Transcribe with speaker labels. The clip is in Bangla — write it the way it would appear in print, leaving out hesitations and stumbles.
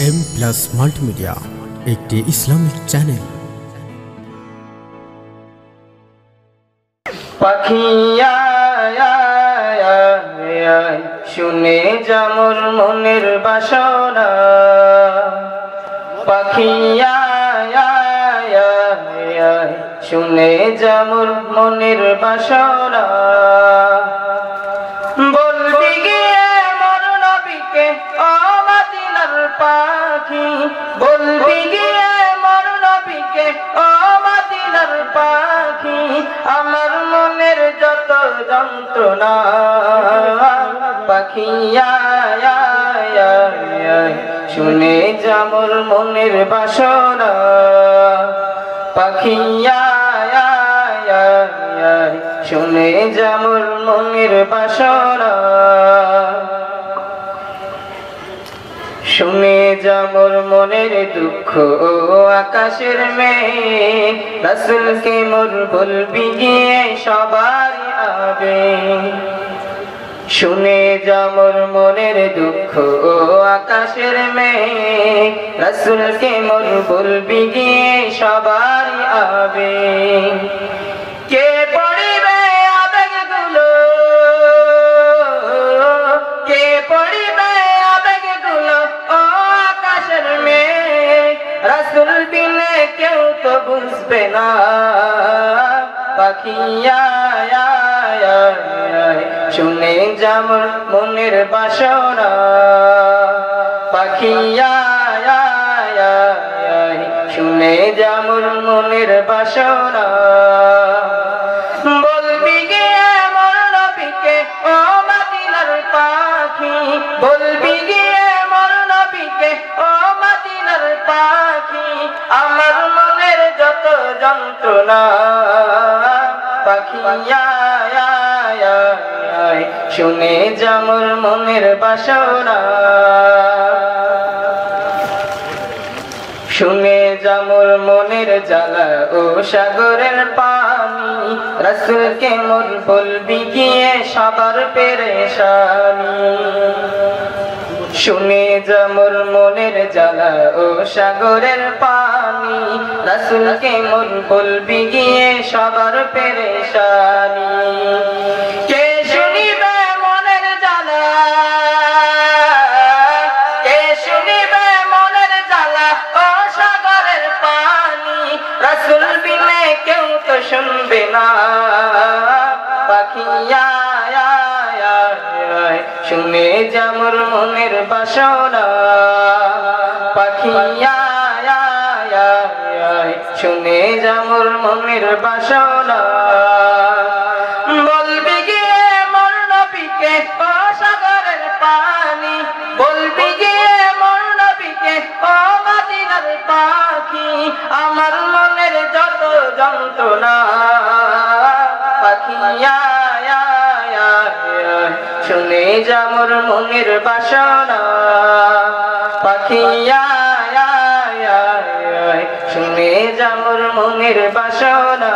Speaker 1: এম প্লাস মাল্টিমিডিয়া, একটি ইসলামিক চ্যানেল।
Speaker 2: পাখিয়া শুনে যা মোর মনের বাসনা, পাখিয়া শুনে যা মোর মনের বাসনা। বলবি গিয়ে মোর নবীকে ও মদিনার পাখি, বলবি গিয়ে মোর নবীকে ও মদিনার পাখি। আমার মনের যত যন্ত্রণা, পাখিয়া শুনে যা মোর মনের বাসনা, পাখিয়া শুনে যা মোর মনের বাসনা। শুনে যা মোর মনের দুঃখ ও আকাশের মেঘ, রাসূলকে মোর বলবি গিয়ে সবার আগে। শুনে যা মোর মনের দুঃখ ও আকাশের মেঘ, রাসূলকে মোর বলবি গিয়ে সবার আগে। কে পড়িবে আবেগগুলো, কে পড়িবে আবেগগুলো ও আকাশের মেঘ, রাসূল বিনে কেউ তো বুঝবে না। পাখিয়া শুনে যা মোর মনের বাসনা, পাখিয়া শুনে যা মোর মনের বাসনা। বলবি গিয়ে মোর নবীকে ও মদিনার পাখি, বলবি গিয়ে মোর নবীকে ও মদিনার পাখি। আমার মনের যত যন্ত্রণা, পাখিয়া শুনে যা মোর মনের বাসনা। শুনে যা মোর মনের জ্বালা ও সাগরের পানি, রাসূলকে মোর বলবি গিয়ে সবার পেরেশানি। শুনে যা মোর মনের জ্বালা ও সাগরের পানি, রাসূলকে মোর বলবি গিয়ে সবার পেরেশানি। কে শুনিবে মনের জ্বালা, কে শুনিবে মনের জ্বালা ও সাগরের পানি, রাসূল বিনে কেউ তো শুনবে না। পাখিয়া শুনে যা মোর মনের বাসনা, পাখিয়া শুনে যা মোর মনের বাসনা। বলবি গিয়ে মোর নবীকে ও সাগরের পানি, বলবি গিয়ে মোর নবীকে ও মদিনার পাখি। আমার মনের যত যন্ত্রণা, পাখিয়া শুনে যা মোর মনের বাসনা, পাখিয়া শুনে যা মোর মনের বাসনা।